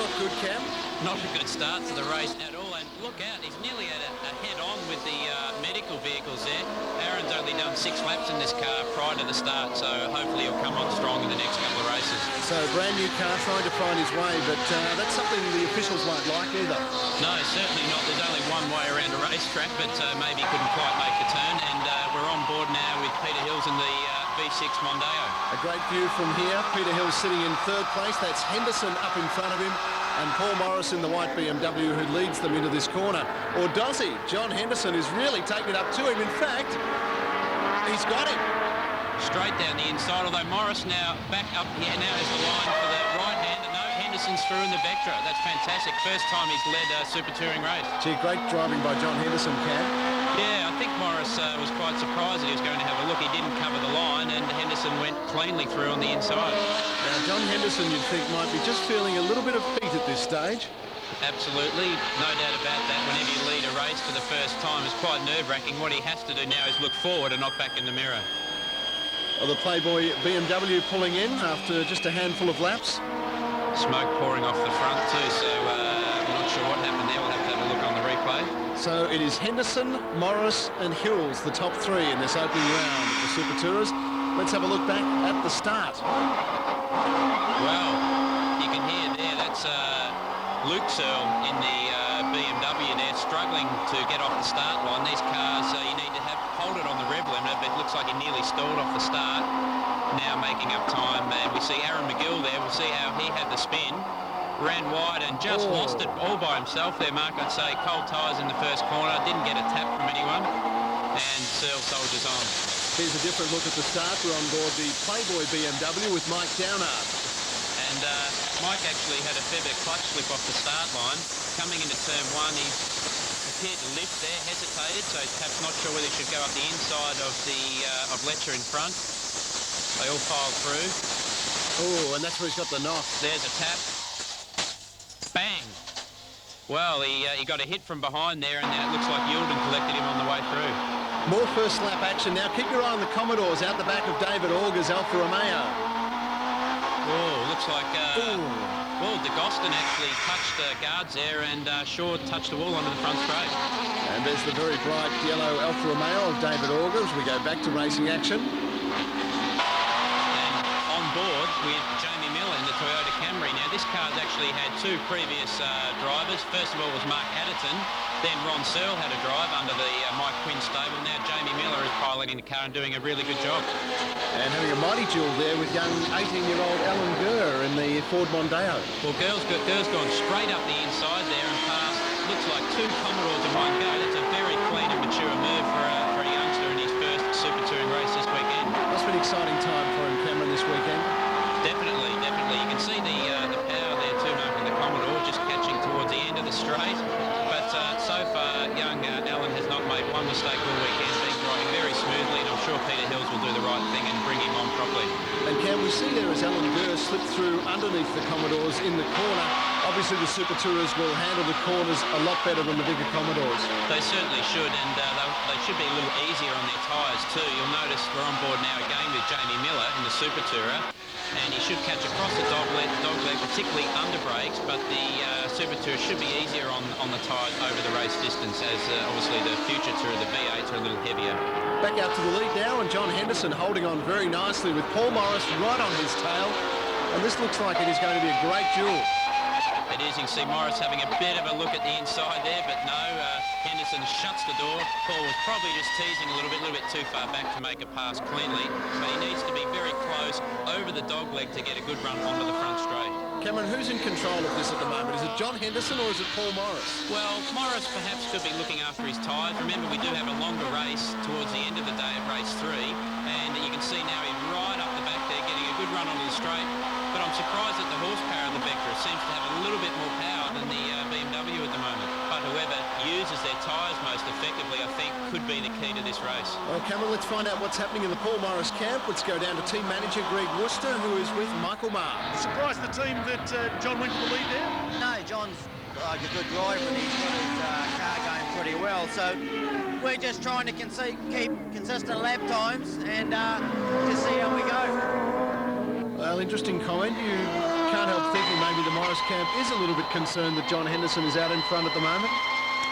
not good, Cam. Not a good start to the race at all, and look out, he's nearly at a head-on with the medical vehicles there. Aaron's only done 6 laps in this car prior to the start, so hopefully he'll come on strong in the next couple of races. So brand new car trying to find his way, but that's something the officials won't like either. No, certainly not. There's only one way around a racetrack, but maybe he couldn't quite make a turn, and we're on board now with Peter Hills in the V6 Mondeo. A great view from here. Peter Hills sitting in 3rd place. That's Henderson up in front of him, and Paul Morris in the white BMW who leads them into this corner. Or does he? John Henderson is really taking it up to him. In fact, he's got him. Straight down the inside, although Morris now back up here now is the line for the right-hander. No, Henderson's through in the Vectra. That's fantastic. First time he's led a Super Touring race. Gee, great driving by John Henderson, Cam. Yeah, I think Morris was quite surprised that he was going to have a look. He didn't cover the line, and Henderson went cleanly through on the inside. Now, John Henderson, you'd think, might be just feeling a little bit of heat at this stage. Absolutely, no doubt about that. Whenever you lead a race for the first time, it's quite nerve-wracking. What he has to do now is look forward and not back in the mirror. Well, the Playboy BMW pulling in after just a handful of laps. Smoke pouring off the front too, so I'm not sure what happened there. We'll have to have a look on the replay. So it is Henderson, Morris and Hills, the top 3 in this opening round of the Super Tourers. Let's have a look back at the start. Well, you can hear there, that's Luke Searle in the BMW there, struggling to get off the start line. These cars, you need to hold it on the rev limiter, but it looks like he nearly stalled off the start. Now making up time, and we see Aaron McGill there. We'll see how he had the spin. Ran wide and just lost it all by himself there, Mark. I'd say cold tyres in the first corner. Didn't get a tap from anyone. And Searle soldiers on. Here's a different look at the start. We're on board the Playboy BMW with Mike Downard. And Mike actually had a fair bit of clutch slip off the start line. Coming into turn 1, he appeared to lift there, hesitated, so he's perhaps not sure whether he should go up the inside of the of Letcher in front. They all filed through. Oh, and that's where he's got the knock. There's a tap. Bang! Well, he got a hit from behind there, and now it looks like Yilden collected him on the way through. More first lap action now. Keep your eye on the Commodores out the back of David Auger's Alfa Romeo. Oh, looks like... well, DeGostin actually touched guards there, and Shaw touched the wall onto the front straight. And there's the very bright yellow Alfa Romeo of David Auger as we go back to racing action. And on board with Jamie Miller in the Toyota Camry. Now, this car's actually had 2 previous drivers. First of all was Mark Adderton. Then Ron Searle had a drive under the Mike Quinn stable. Now Jamie Miller is piloting the car and doing a really good job. And having a mighty duel there with young 18-year-old Alan Gurr in the Ford Mondeo. Well, Gurr's gone straight up the inside there and past, looks like 2 Commodores in one go. That's a very clean and mature move for a youngster in his first Super Touring race this weekend. Must be an exciting time for him, Cameron, this weekend. Definitely, definitely. You can see the power there too, Mark, in the Commodore, just catching towards the end of the straight. But so far, young Alan has not made one mistake all weekend, been driving very smoothly, and I'm sure Peter Hills will do the right thing and bring him on properly. And can we see there as Alan Gurr slipped through underneath the Commodores in the corner? Obviously, the Super Tourers will handle the corners a lot better than the bigger Commodores. They certainly should, and they should be a little easier on their tyres too. You'll notice we're on board now again with Jamie Miller in the Super Tourer, and he should catch across the dog leg, particularly under brakes, but the Super Tourer should be easier on the tyres over the race distance, as obviously the future Tourer, the V8s, are a little heavier. Back out to the lead now, and John Henderson holding on very nicely with Paul Morris right on his tail. And this looks like it is going to be a great duel. It is. You can see Morris having a bit of a look at the inside there, but no, Henderson shuts the door. Paul was probably just teasing a little bit too far back to make a pass cleanly, but he needs to be very close over the dog leg to get a good run onto the front straight. Cameron, who's in control of this at the moment? Is it John Henderson or is it Paul Morris? Well, Morris perhaps could be looking after his tyres. Remember, we do have a longer race towards the end of the day at race 3, and you can see now he's right up the back there getting a good run onto the straight. But I'm surprised that the horsepower of the Vectra seems to have a little bit more power than the BMW at the moment. But whoever uses their tyres most effectively, I think, could be the key to this race. Well, Cameron, let's find out what's happening in the Paul Morris camp. Let's go down to team manager Greg Worcester, who is with Michael Marr. Surprised the team that John went to the lead there? No, John's like a good driver and he's got his car going pretty well. So we're just trying to keep consistent lap times and just see how we go. Well, interesting comment. You can't help thinking maybe the Morris camp is a little bit concerned that John Henderson is out in front at the moment.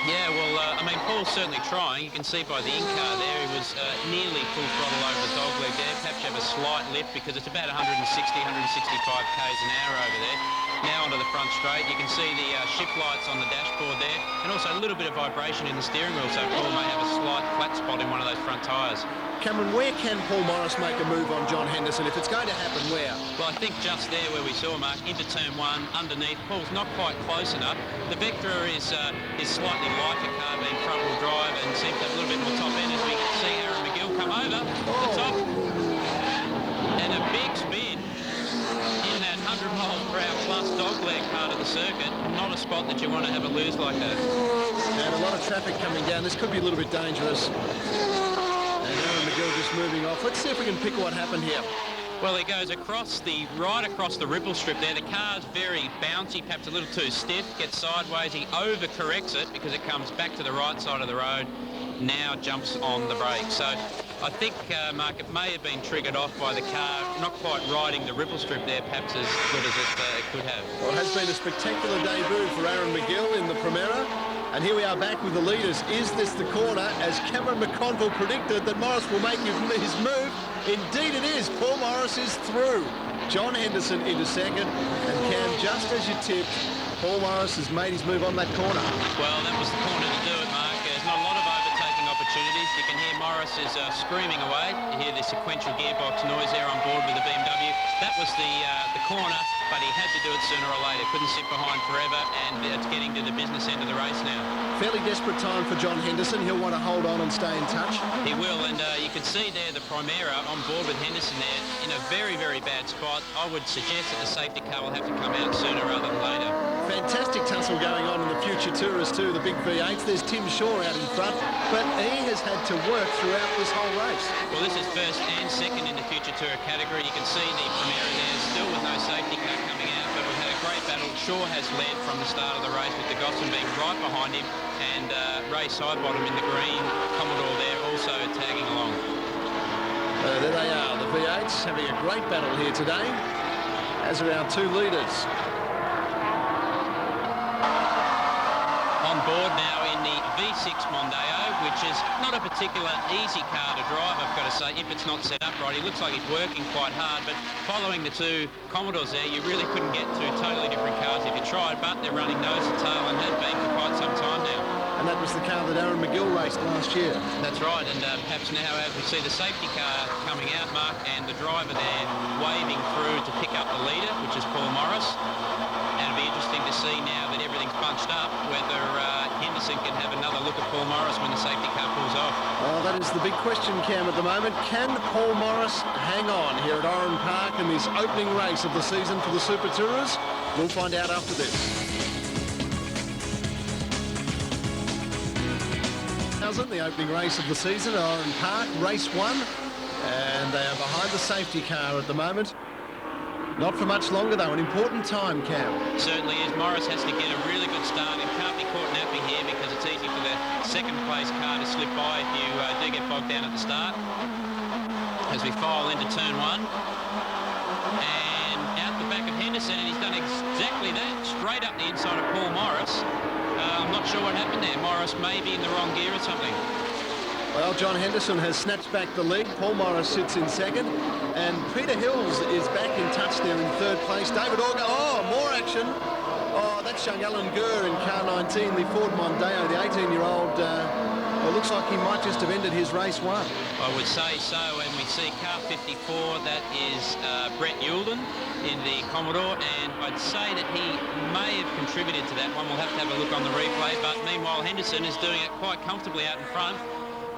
Yeah, well, I mean, Paul's certainly trying. You can see by the in-car there, he was nearly full throttle over the dog leg there. Perhaps you have a slight lift because it's about 160, 165 k's an hour over there. Now onto the front straight. You can see the shift lights on the dashboard there, and also a little bit of vibration in the steering wheel, so Paul may have a slight flat spot in one of those front tyres. Cameron, where can Paul Morris make a move on John Henderson? If it's going to happen, where? Well, I think just there where we saw Mark, into turn one, underneath. Paul's not quite close enough. The Vectra is slightly lighter car, being front-wheel drive, and seems to have a little bit more top end as we see Aaron McGill come over the top. And a big spin in that 100 miles per hour plus dogleg part of the circuit. Not a spot that you want to have a lose like that. And a lot of traffic coming down. This could be a little bit dangerous. McGill just moving off. Let's see if we can pick what happened here. Well, he goes right across the ripple strip there. The car's very bouncy, perhaps a little too stiff, gets sideways. He overcorrects it because it comes back to the right side of the road. Now jumps on the brakes. So I think, Mark, it may have been triggered off by the car not quite riding the ripple strip there, perhaps as good as it could have. Well, it has been a spectacular debut for Aaron McGill in the Primera. And here we are back with the leaders. Is this the corner, as Cameron McConville predicted, that Morris will make his move? Indeed it is. Paul Morris is through. John Henderson into second. And Cam, just as you tipped, Paul Morris has made his move on that corner. Well, that was the corner to do it, Mark. There's not a lot of overtaking opportunities. You can hear Morris is screaming away. You hear the sequential gearbox noise there on board with the BMW. That was the corner, but he had to do it sooner or later. Couldn't sit behind forever, and it's getting to the business end of the race now. Fairly desperate time for John Henderson. He'll want to hold on and stay in touch. He will, and you can see there the Primera on board with Henderson there in a very, very bad spot. I would suggest that the safety car will have to come out sooner rather than later. Fantastic tussle going on in the Future Tourist too, the big V8s. There's Tim Shaw out in front, but he has had to work throughout this whole race. Well, this is first and second in the Future Tourer category. You can see the Primera there still with no safety car coming out, but we've had a great battle. Shaw has led from the start of the race with the Gosson being right behind him, and Ray Sidebottom in the green Commodore there also tagging along. There they are, the V8s having a great battle here today, as are our two leaders. On board now in the V6 Mondeo, which is not a particular easy car to drive, I've got to say, if it's not set up right. He looks like he's working quite hard, but following the two Commodores there, you really couldn't get two totally different cars if you tried, but they're running nose to tail and have been for quite some time now. And that was the car that Aaron McGill raced last year. That's right, and perhaps now as we see the safety car coming out, Mark, and the driver there waving through to pick up the leader, which is Paul Morris. And it'll be interesting to see now that everything's bunched up whether Henderson can have another look at Paul Morris when the safety car pulls off. Oh, that is the big question, Cam, at the moment. Can Paul Morris hang on here at Oran Park in this opening race of the season for the Super Tourers? We'll find out after this. The opening race of the season at Oran Park, race one, and they are behind the safety car at the moment. Not for much longer though, an important time, Cam. Certainly is. Morris has to get a really good start and can't be caught napping here because it's easy for the second place car to slip by if you do get bogged down at the start. As we file into turn one, and out the back of Henderson, and he's done exactly that, straight up the inside of Paul Morris. I'm not sure what happened there. Morris may be in the wrong gear or something. Well, John Henderson has snatched back the lead. Paul Morris sits in second. And Peter Hills is back in touch there in third place. David Orga, oh, more action. Oh, that's young Alan Gurr in car 19, the Ford Mondeo, the 18-year-old. Well, looks like he might just have ended his race one. I would say so, and we see car 54, that is Brett Youlden in the Commodore, and I'd say that he may have contributed to that one. We'll have to have a look on the replay, but meanwhile Henderson is doing it quite comfortably out in front.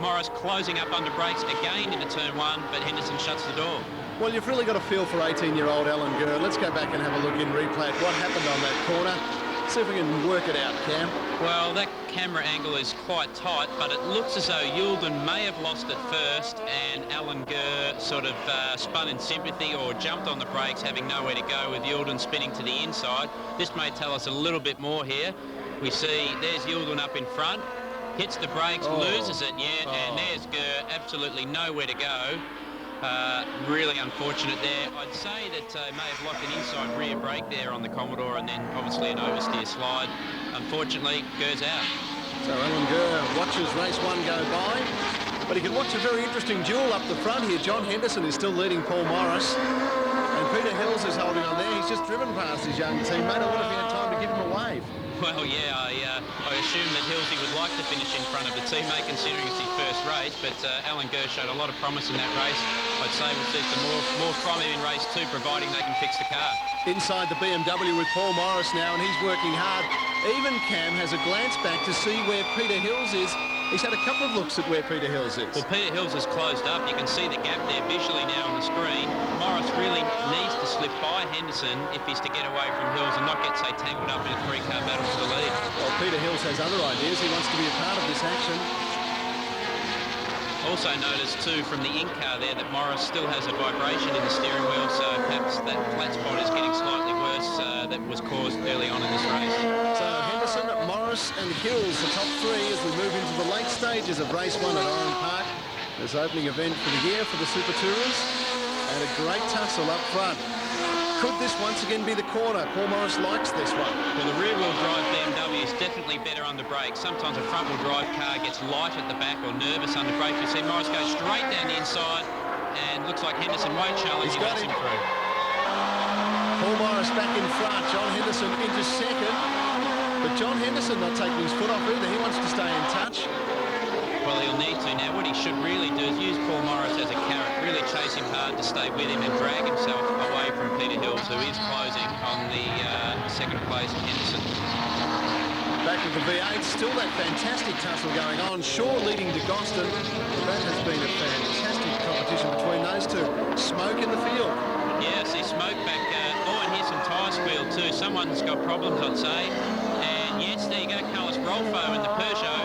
Morris closing up under brakes again into turn one, but Henderson shuts the door. Well, you've really got a feel for 18-year-old Alan Gurr. Let's go back and have a look in replay at what happened on that corner. See if we can work it out, Cam. Well, that camera angle is quite tight, but it looks as though Youlden may have lost it first, and Alan Gurr sort of spun in sympathy or jumped on the brakes, having nowhere to go, with Youlden spinning to the inside. This may tell us a little bit more here. We see there's Youlden up in front, hits the brakes, loses it, and there's Gurr, absolutely nowhere to go. Really unfortunate there. I'd say that may have locked an inside rear brake there on the Commodore, and then obviously an oversteer slide. Unfortunately, Gurr's out. So Alan Gurr watches race 1 go by, but he can watch a very interesting duel up the front here. John Henderson is still leading Paul Morris, and Peter Hills is holding on there. He's just driven past his young teammate. I wonder if he had time to give him a wave. Well, yeah, I assume that Hillsy would like to finish in front of the teammate, considering it's his first race, but Alan Gurr showed a lot of promise in that race. I'd say we'll see some more from him in race 2, providing they can fix the car. Inside the BMW with Paul Morris now, and he's working hard. Even Cam has a glance back to see where Peter Hills is. He's had a couple of looks at where Peter Hills is. Well, Peter Hills is closed up. You can see the gap there visually now on the screen. Morris really needs to slip by Henderson if he's to get away from Hills and not get, say, tangled up in a 3-car battle for the lead. Well, Peter Hills has other ideas. He wants to be a part of this action. Also noticed, too, from the in-car there that Morris still has a vibration in the steering wheel, so perhaps that flat spot is getting slightly worse that was caused early on in this race. So Henderson, Morris and Hills, the top 3 as we move into the late stages of race 1 at Oran Park. This opening event for the year for the Super Tourers, and a great tussle up front. Could this once again be the corner? Paul Morris likes this one. Well, the rear-wheel drive BMW is definitely better under brake. Sometimes a front-wheel drive car gets light at the back or nervous under brake. You see Morris go straight down the inside, and looks like Henderson won't challenge. He lets him through. Paul Morris back in front. John Henderson into second. But John Henderson not taking his foot off either. He wants to stay in touch. Well, he'll need to. Now, what he should really do is use Paul Morris as a carrot, really chase him hard to stay with him and drag himself away from Peter Hills, who is closing on the second place Henderson. Back with the V8, still that fantastic tussle going on. Shaw leading to Goston. Well, that has been a fantastic competition between those two. Smoke in the field. Yeah, see smoke back. Oh, and here's some tyre squeal too. Someone's got problems, I'd say. And yes, there you go, Carlos Rolfo in the Peugeot,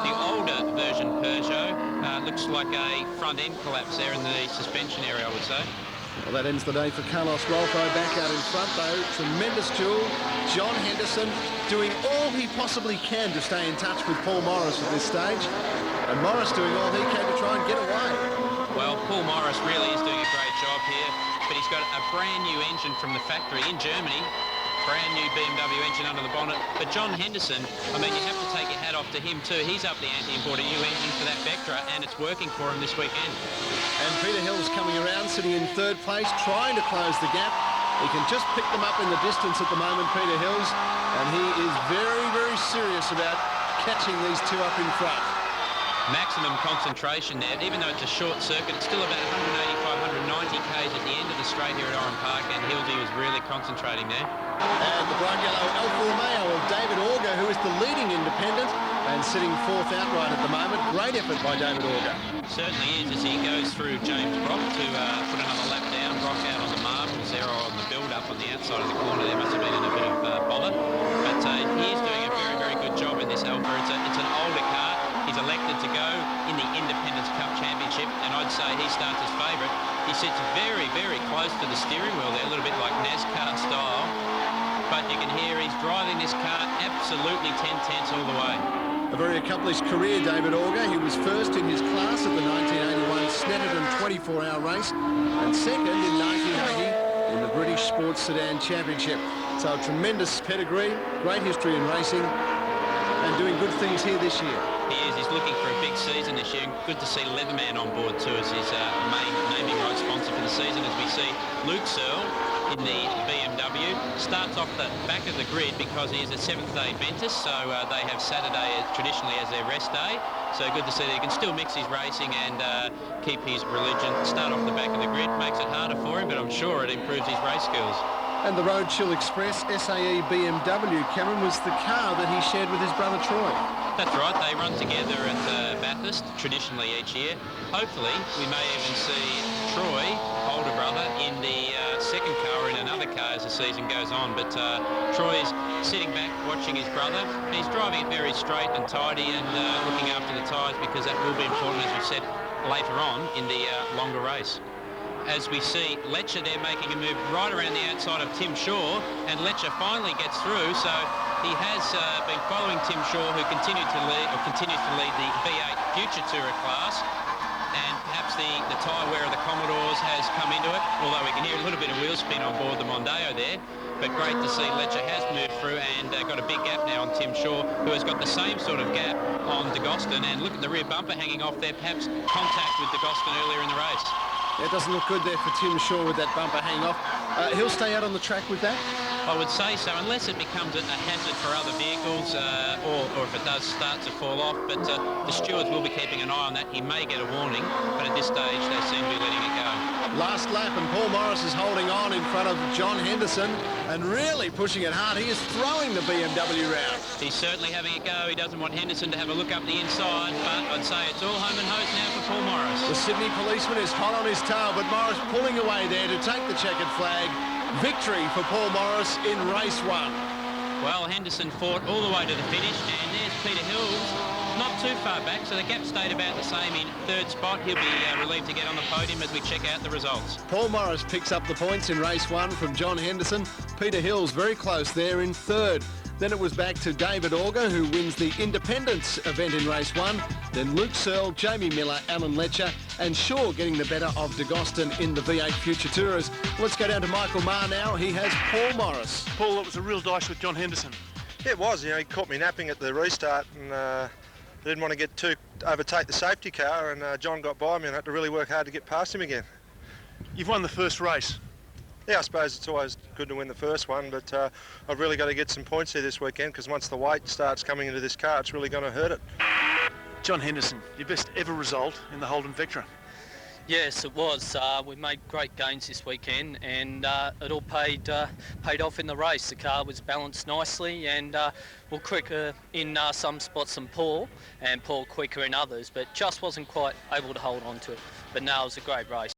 the older version Peugeot. Looks like a front end collapse there in the suspension area, I would say. Well, that ends the day for Carlos Rolfo. Back out in front, though. Tremendous duel. John Henderson doing all he possibly can to stay in touch with Paul Morris at this stage. And Morris doing all he can to try and get away. Well, Paul Morris really is doing a great job here, but he's got a brand new engine from the factory in Germany. Brand new BMW engine under the bonnet. But John Henderson, I mean, you have to take your hat off to him too. He's up the ante and bought a new engine for that Vectra, and it's working for him this weekend. And Peter Hills coming around, sitting in 3rd place, trying to close the gap. He can just pick them up in the distance at the moment, Peter Hills, and he is very, very serious about catching these two up in front. Maximum concentration there. Even though it's a short circuit, it's still about 185, 190 k's at the end of the straight here at Oran Park, and Hildy was really concentrating there. And the bright yellow Alfa Romeo of David Auger, who is the leading independent and sitting 4th outright at the moment. Great effort by David Auger. Certainly is, as he goes through James Brock to put another lap down. Brock out on the marbles there, or on the build-up on the outside of the corner. There must have been in a bit of bother. But he is doing a very, very good job in this Alfa. It's an older car. He's elected to go in the Independence Cup Championship, and I'd say he starts as favourite. He sits very, very close to the steering wheel there, a little bit like NASCAR style. But you can hear he's driving this car absolutely 10 tenths all the way. A very accomplished career, David Auger. He was first in his class at the 1981 Snetterton 24-hour race, and second in 1980 in the British Sports Sedan Championship. So a tremendous pedigree, great history in racing, and doing good things here this year. He is. He's looking for a big season this year. Good to see Leatherman on board too as his main naming rights sponsor for the season, as we see Luke Searle in the BMW. Starts off the back of the grid because he is a Seventh-day Adventist, so they have Saturday traditionally as their rest day. So good to see that he can still mix his racing and keep his religion. Start off the back of the grid makes it harder for him, but I'm sure it improves his race skills. And the Road Chill Express SAE BMW, Cameron, was the car that he shared with his brother Troy. That's right, they run together at Bathurst, traditionally each year. Hopefully, we may even see Troy, older brother, in the second car or in another car as the season goes on. But Troy's sitting back watching his brother. He's driving it very straight and tidy and looking after the tyres, because that will be important, as we've said, later on in the longer race. As we see Letcher there making a move right around the outside of Tim Shaw, and Letcher finally gets through, so he has been following Tim Shaw, who continues to lead the V8 Future Tourer class, and perhaps the tyre wear of the Commodores has come into it, although we can hear a little bit of wheel spin on board the Mondeo there. But great to see Ledger has moved through and got a big gap now on Tim Shaw, who has got the same sort of gap on De Gostin. And look at the rear bumper hanging off there, perhaps contact with De Gostin earlier in the race. Yeah, it doesn't look good there for Tim Shaw with that bumper hanging off. He'll stay out on the track with that? I would say so, unless it becomes a hazard for other vehicles or if it does start to fall off. But the stewards will be keeping an eye on that. He may get a warning, but at this stage they seem to be letting it go. Last lap, and Paul Morris is holding on in front of John Henderson and really pushing it hard. He is throwing the BMW round. He's certainly having a go. He doesn't want Henderson to have a look up the inside, but I'd say it's all home and hose now for Paul Morris. The Sydney policeman is hot on his tail, but Morris pulling away there to take the checkered flag. Victory for Paul Morris in race 1. Well, Henderson fought all the way to the finish, and there's Peter Hills, not too far back, so the gap stayed about the same in 3rd spot. He'll be relieved to get on the podium as we check out the results. Paul Morris picks up the points in race 1 from John Henderson. Peter Hills very close there in 3rd. Then it was back to David Auger, who wins the Independence event in race 1. Then Luke Searle, Jamie Miller, Alan Letcher, and Shaw getting the better of De Gostin in the V8 Future Tourers. Let's go down to Michael Marr now. He has Paul Morris. Paul, it was a real dice with John Henderson. Yeah, it was. He caught me napping at the restart and didn't want to overtake the safety car, and John got by me and I had to really work hard to get past him again. You've won the first race. Yeah, I suppose it's always good to win the first one, but I've really got to get some points here this weekend, because once the weight starts coming into this car, it's really going to hurt it. John Henderson, your best ever result in the Holden Vectra. Yes, it was. We made great gains this weekend, and it all paid off in the race. The car was balanced nicely, and well, quicker in some spots than Paul, and Paul quicker in others, but just wasn't quite able to hold on to it. But no, it was a great race.